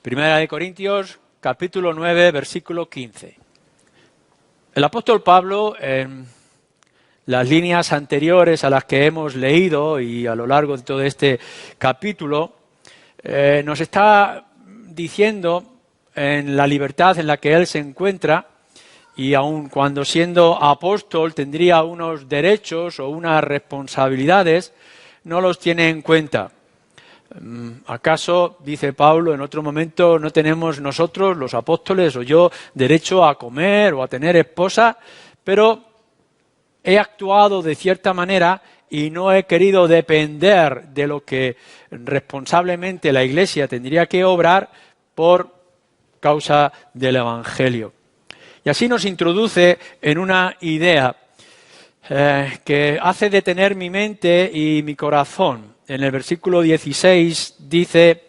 Primera de Corintios, capítulo 9, versículo 15. El apóstol Pablo, en las líneas anteriores a las que hemos leído y a lo largo de todo este capítulo, nos está diciendo en la libertad en la que él se encuentra, y aun cuando siendo apóstol tendría unos derechos o unas responsabilidades, no los tiene en cuenta. ¿Acaso, dice Pablo en otro momento, no tenemos nosotros, los apóstoles o yo, derecho a comer o a tener esposa? Pero he actuado de cierta manera y no he querido depender de lo que responsablemente la Iglesia tendría que obrar por causa del Evangelio. Y así nos introduce en una idea que hace detener mi mente y mi corazón. En el versículo 16 dice,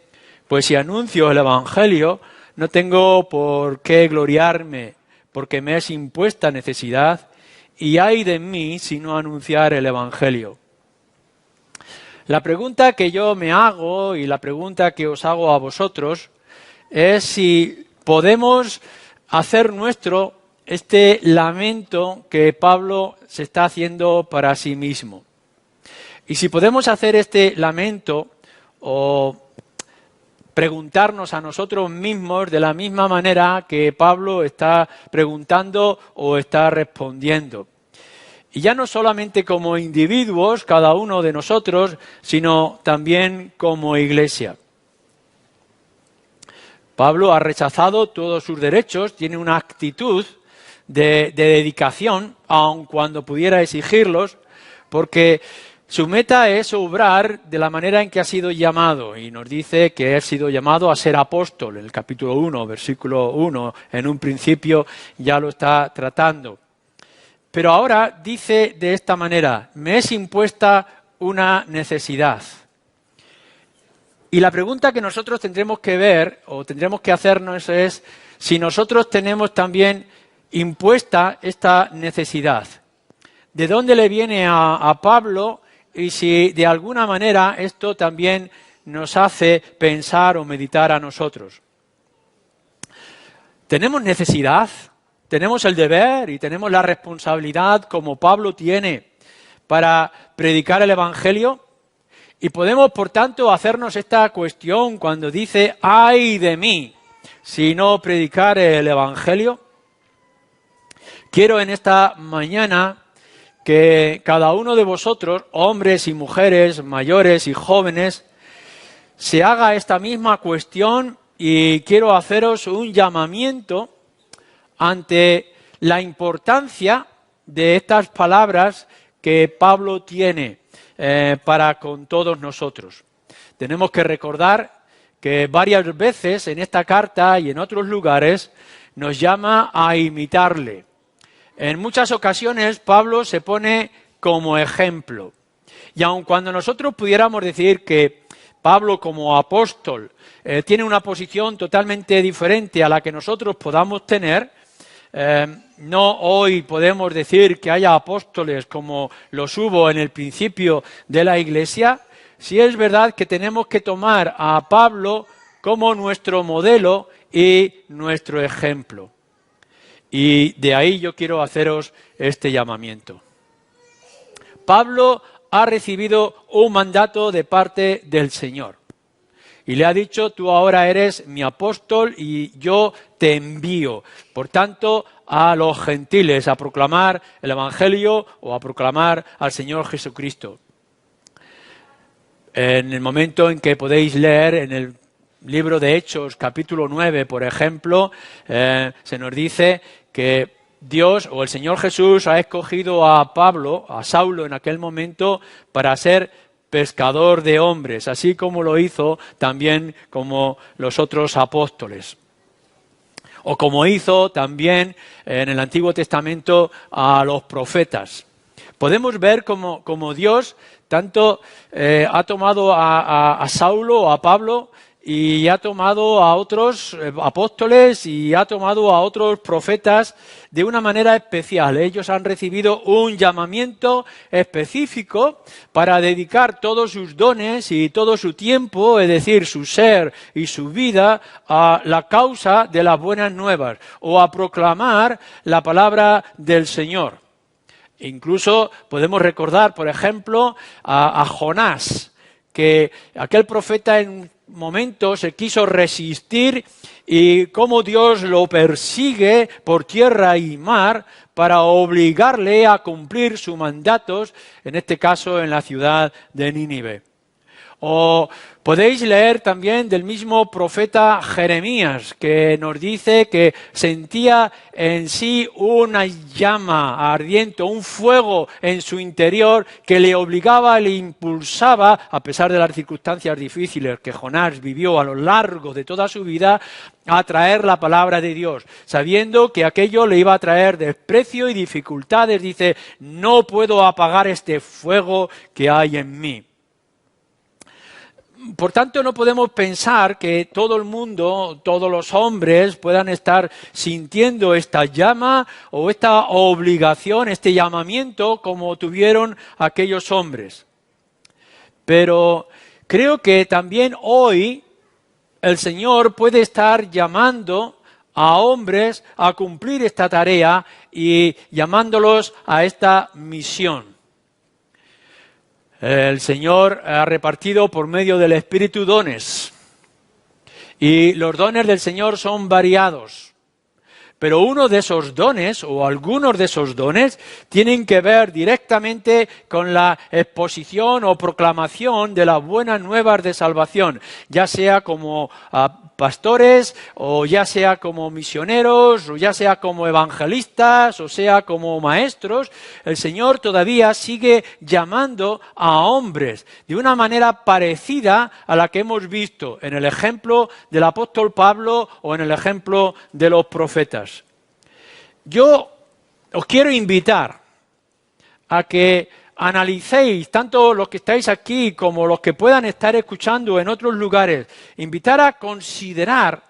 pues si anuncio el Evangelio, no tengo por qué gloriarme, porque me es impuesta necesidad, y ay de mí si no anunciar el Evangelio. La pregunta que yo me hago y la pregunta que os hago a vosotros es si podemos hacer nuestro este lamento que Pablo se está haciendo para sí mismo. Y si podemos hacer este lamento o preguntarnos a nosotros mismos de la misma manera que Pablo está preguntando o está respondiendo. Y ya no solamente como individuos, cada uno de nosotros, sino también como iglesia. Pablo ha rechazado todos sus derechos, tiene una actitud de dedicación, aun cuando pudiera exigirlos, porque su meta es obrar de la manera en que ha sido llamado, y nos dice que ha sido llamado a ser apóstol. En el capítulo 1, versículo 1, en un principio ya lo está tratando. Pero ahora dice de esta manera, me es impuesta una necesidad. Y la pregunta que nosotros tendremos que ver, o tendremos que hacernos es, si nosotros tenemos también impuesta esta necesidad. ¿De dónde le viene a Pablo? Y si de alguna manera esto también nos hace pensar o meditar a nosotros. ¿Tenemos necesidad? ¿Tenemos el deber y tenemos la responsabilidad como Pablo tiene para predicar el Evangelio? Y podemos, por tanto, hacernos esta cuestión cuando dice, ¡ay de mí si no predicare el Evangelio! Quiero en esta mañana que cada uno de vosotros, hombres y mujeres, mayores y jóvenes, se haga esta misma cuestión y quiero haceros un llamamiento ante la importancia de estas palabras que Pablo tiene para con todos nosotros. Tenemos que recordar que varias veces en esta carta y en otros lugares nos llama a imitarle. En muchas ocasiones Pablo se pone como ejemplo. Y aun cuando nosotros pudiéramos decir que Pablo como apóstol tiene una posición totalmente diferente a la que nosotros podamos tener, no hoy podemos decir que haya apóstoles como los hubo en el principio de la Iglesia, sí es verdad que tenemos que tomar a Pablo como nuestro modelo y nuestro ejemplo. Y de ahí yo quiero haceros este llamamiento. Pablo ha recibido un mandato de parte del Señor. Y le ha dicho, tú ahora eres mi apóstol y yo te envío. Por tanto, a los gentiles a proclamar el Evangelio o a proclamar al Señor Jesucristo. En el momento en que podéis leer en el libro de Hechos, capítulo 9, por ejemplo, se nos dice que Dios o el Señor Jesús ha escogido a Pablo, a Saulo en aquel momento, para ser pescador de hombres, así como lo hizo también como los otros apóstoles. O como hizo también en el Antiguo Testamento a los profetas. Podemos ver como Dios tanto ha tomado a Saulo o a Pablo y ha tomado a otros apóstoles y ha tomado a otros profetas de una manera especial. Ellos han recibido un llamamiento específico para dedicar todos sus dones y todo su tiempo, es decir, su ser y su vida, a la causa de las buenas nuevas o a proclamar la palabra del Señor. Incluso podemos recordar, por ejemplo, a Jonás, que aquel profeta en un momento se quiso resistir y cómo Dios lo persigue por tierra y mar para obligarle a cumplir sus mandatos, en este caso en la ciudad de Nínive. O podéis leer también del mismo profeta Jeremías, que nos dice que sentía en sí una llama ardiente, un fuego en su interior que le obligaba, le impulsaba, a pesar de las circunstancias difíciles que Jonás vivió a lo largo de toda su vida, a traer la palabra de Dios, sabiendo que aquello le iba a traer desprecio y dificultades. Dice, no puedo apagar este fuego que hay en mí. Por tanto, no podemos pensar que todo el mundo, todos los hombres puedan estar sintiendo esta llama o esta obligación, este llamamiento como tuvieron aquellos hombres. Pero creo que también hoy el Señor puede estar llamando a hombres a cumplir esta tarea y llamándolos a esta misión. El Señor ha repartido por medio del Espíritu dones y los dones del Señor son variados. Pero uno de esos dones, o algunos de esos dones, tienen que ver directamente con la exposición o proclamación de las buenas nuevas de salvación, ya sea como pastores, o ya sea como misioneros, o ya sea como evangelistas, o sea como maestros. El Señor todavía sigue llamando a hombres de una manera parecida a la que hemos visto en el ejemplo del apóstol Pablo o en el ejemplo de los profetas. Yo os quiero invitar a que analicéis, tanto los que estáis aquí como los que puedan estar escuchando en otros lugares, invitar a considerar,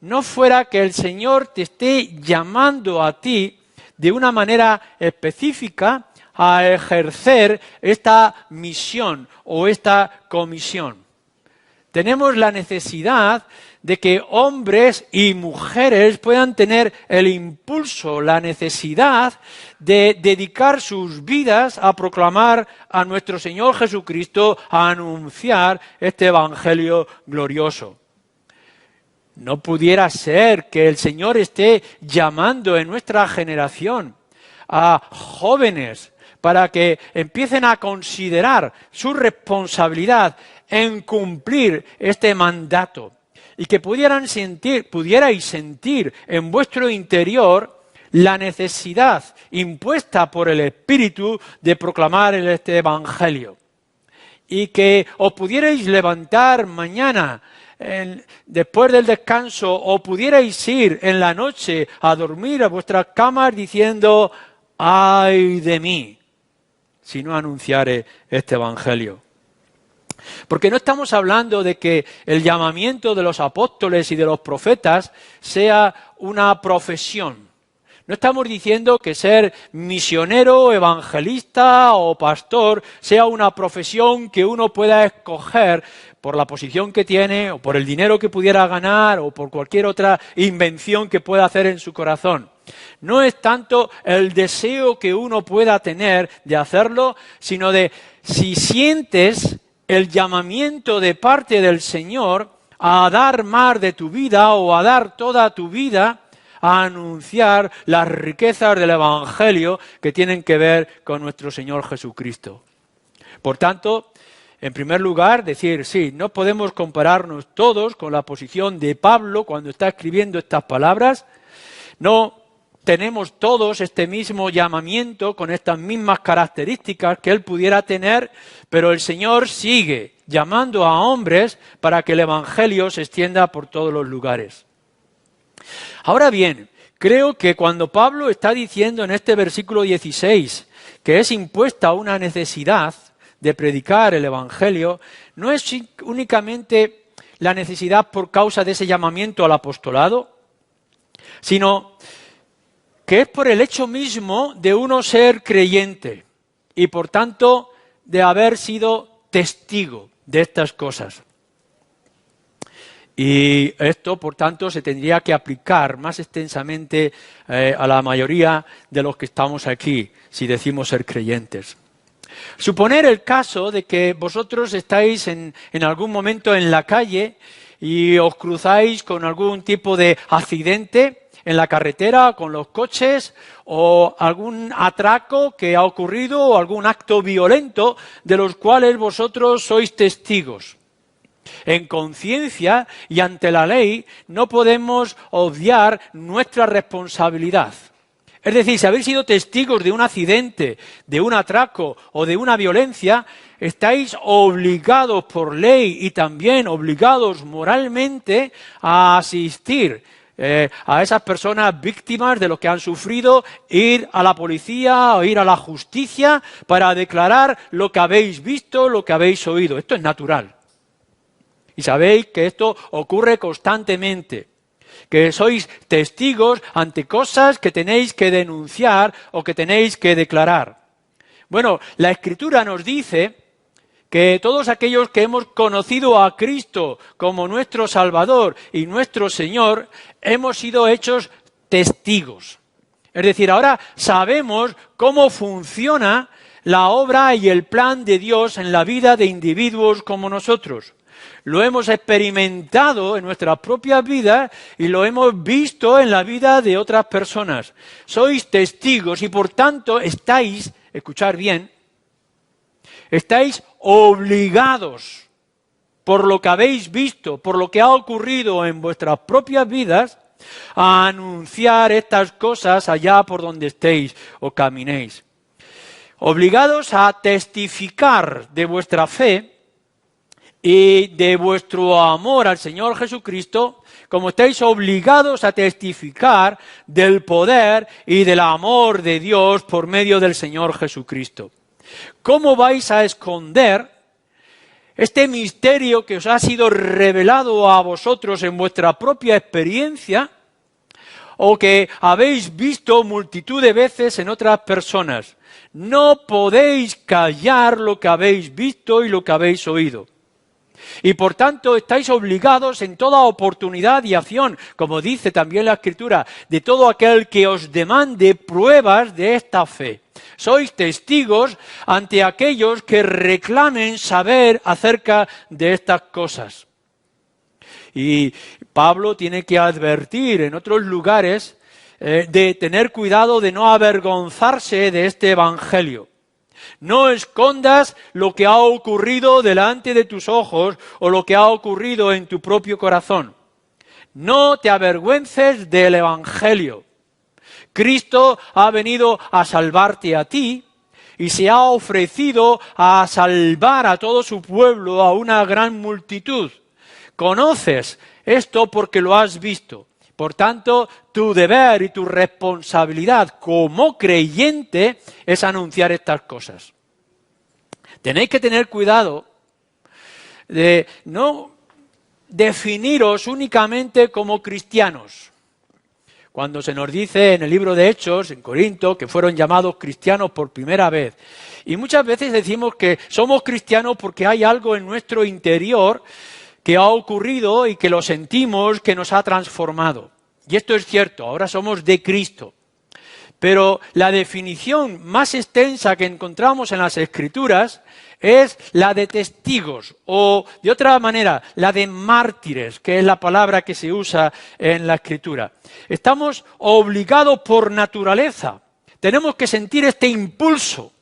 no fuera que el Señor te esté llamando a ti de una manera específica a ejercer esta misión o esta comisión. Tenemos la necesidad de que hombres y mujeres puedan tener el impulso, la necesidad de dedicar sus vidas a proclamar a nuestro Señor Jesucristo, a anunciar este evangelio glorioso. No pudiera ser que el Señor esté llamando en nuestra generación a jóvenes para que empiecen a considerar su responsabilidad en cumplir este mandato. Y que pudierais sentir en vuestro interior la necesidad impuesta por el Espíritu de proclamar este Evangelio. Y que os pudierais levantar mañana, después del descanso, o pudierais ir en la noche a dormir a vuestras camas diciendo, ¡ay de mí!, si no anunciare este Evangelio. Porque no estamos hablando de que el llamamiento de los apóstoles y de los profetas sea una profesión. No estamos diciendo que ser misionero, evangelista o pastor sea una profesión que uno pueda escoger por la posición que tiene o por el dinero que pudiera ganar o por cualquier otra invención que pueda hacer en su corazón. No es tanto el deseo que uno pueda tener de hacerlo, sino de si sientes el llamamiento de parte del Señor a dar más de tu vida o a dar toda tu vida a anunciar las riquezas del Evangelio que tienen que ver con nuestro Señor Jesucristo. Por tanto, en primer lugar, decir, sí, no podemos compararnos todos con la posición de Pablo cuando está escribiendo estas palabras. No tenemos todos este mismo llamamiento con estas mismas características que él pudiera tener, pero el Señor sigue llamando a hombres para que el Evangelio se extienda por todos los lugares. Ahora bien, creo que cuando Pablo está diciendo en este versículo 16 que es impuesta una necesidad de predicar el Evangelio, no es únicamente la necesidad por causa de ese llamamiento al apostolado, sino que es por el hecho mismo de uno ser creyente y por tanto de haber sido testigo de estas cosas. Y esto, por tanto, se tendría que aplicar más extensamente a la mayoría de los que estamos aquí, si decimos ser creyentes. Suponer el caso de que vosotros estáis en algún momento en la calle y os cruzáis con algún tipo de accidente en la carretera, con los coches, o algún atraco que ha ocurrido, o algún acto violento de los cuales vosotros sois testigos. En conciencia y ante la ley no podemos obviar nuestra responsabilidad. Es decir, si habéis sido testigos de un accidente, de un atraco o de una violencia, estáis obligados por ley y también obligados moralmente a asistir a esas personas víctimas de lo que han sufrido, ir a la policía o ir a la justicia para declarar lo que habéis visto, lo que habéis oído. Esto es natural. Y sabéis que esto ocurre constantemente, que sois testigos ante cosas que tenéis que denunciar o que tenéis que declarar. Bueno, la Escritura nos dice que todos aquellos que hemos conocido a Cristo como nuestro Salvador y nuestro Señor, hemos sido hechos testigos. Es decir, ahora sabemos cómo funciona la obra y el plan de Dios en la vida de individuos como nosotros. Lo hemos experimentado en nuestras propias vidas y lo hemos visto en la vida de otras personas. Sois testigos y por tanto estáis, escuchad bien, estáis obligados por lo que habéis visto, por lo que ha ocurrido en vuestras propias vidas, a anunciar estas cosas allá por donde estéis o caminéis. Obligados a testificar de vuestra fe y de vuestro amor al Señor Jesucristo, como estáis obligados a testificar del poder y del amor de Dios por medio del Señor Jesucristo. ¿Cómo vais a esconder este misterio que os ha sido revelado a vosotros en vuestra propia experiencia o que habéis visto multitud de veces en otras personas? No podéis callar lo que habéis visto y lo que habéis oído. Y por tanto estáis obligados en toda oportunidad y acción, como dice también la Escritura, de todo aquel que os demande pruebas de esta fe. Sois testigos ante aquellos que reclamen saber acerca de estas cosas. Y Pablo tiene que advertir en otros lugares de tener cuidado de no avergonzarse de este evangelio. No escondas lo que ha ocurrido delante de tus ojos o lo que ha ocurrido en tu propio corazón. No te avergüences del evangelio. Cristo ha venido a salvarte a ti y se ha ofrecido a salvar a todo su pueblo, a una gran multitud. Conoces esto porque lo has visto. Por tanto, tu deber y tu responsabilidad como creyente es anunciar estas cosas. Tenéis que tener cuidado de no definiros únicamente como cristianos. Cuando se nos dice en el libro de Hechos, en Corinto, que fueron llamados cristianos por primera vez. Y muchas veces decimos que somos cristianos porque hay algo en nuestro interior que ha ocurrido y que lo sentimos, que nos ha transformado. Y esto es cierto, ahora somos de Cristo. Pero la definición más extensa que encontramos en las Escrituras es la de testigos, o de otra manera, la de mártires, que es la palabra que se usa en la Escritura. Estamos obligados por naturaleza, tenemos que sentir este impulso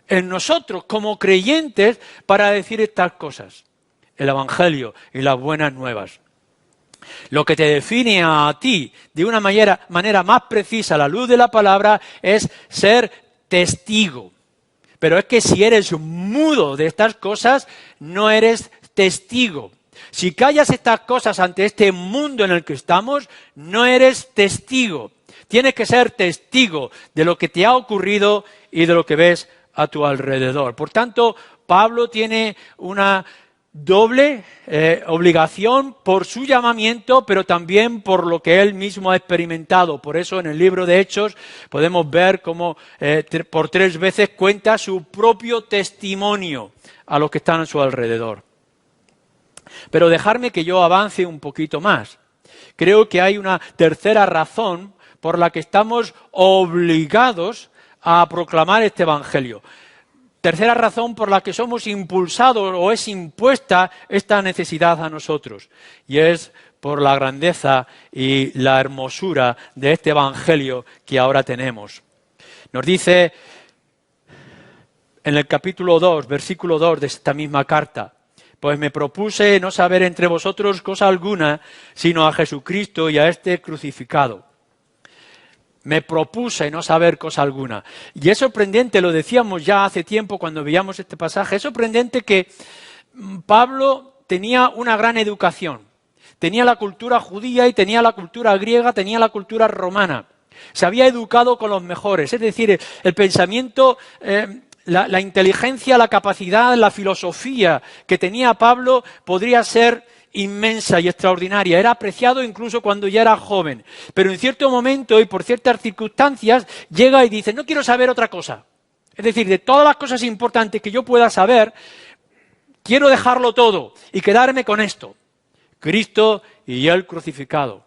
en nosotros como creyentes para decir estas cosas. El Evangelio y las buenas nuevas. Lo que te define a ti de una manera más precisa a la luz de la palabra es ser testigo. Pero es que si eres mudo de estas cosas, no eres testigo. Si callas estas cosas ante este mundo en el que estamos, no eres testigo. Tienes que ser testigo de lo que te ha ocurrido y de lo que ves a tu alrededor. Por tanto, Pablo tiene una doble obligación por su llamamiento, pero también por lo que él mismo ha experimentado. Por eso en el libro de Hechos podemos ver cómo por 3 veces cuenta su propio testimonio a los que están a su alrededor. Pero dejarme que yo avance un poquito más. Creo que hay una tercera razón por la que estamos obligados a proclamar este evangelio. Tercera razón por la que somos impulsados o es impuesta esta necesidad a nosotros, y es por la grandeza y la hermosura de este evangelio que ahora tenemos. Nos dice en el capítulo 2, versículo 2 de esta misma carta: pues me propuse no saber entre vosotros cosa alguna, sino a Jesucristo y a este crucificado. Me propuse no saber cosa alguna. Y es sorprendente, lo decíamos ya hace tiempo cuando veíamos este pasaje, es sorprendente que Pablo tenía una gran educación. Tenía la cultura judía y tenía la cultura griega, tenía la cultura romana. Se había educado con los mejores, es decir, el pensamiento, la inteligencia, la capacidad, la filosofía que tenía Pablo podría ser inmensa y extraordinaria. Era apreciado incluso cuando ya era joven. Pero en cierto momento y por ciertas circunstancias llega y dice: no quiero saber otra cosa. Es decir, de todas las cosas importantes que yo pueda saber, quiero dejarlo todo y quedarme con esto: Cristo y el crucificado.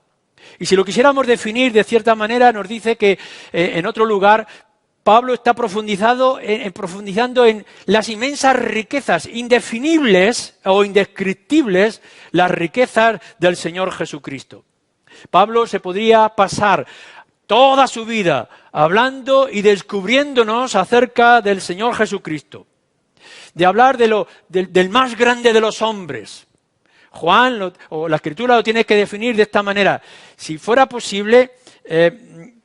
Y si lo quisiéramos definir de cierta manera, nos dice que en otro lugar Pablo está profundizando en las inmensas riquezas indefinibles o indescriptibles, las riquezas del Señor Jesucristo. Pablo se podría pasar toda su vida hablando y descubriéndonos acerca del Señor Jesucristo, de hablar del más grande de los hombres. Juan, o la Escritura lo tiene que definir de esta manera: si fuera posible,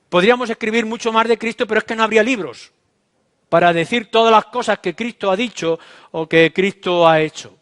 podríamos escribir mucho más de Cristo, pero es que no habría libros para decir todas las cosas que Cristo ha dicho o que Cristo ha hecho.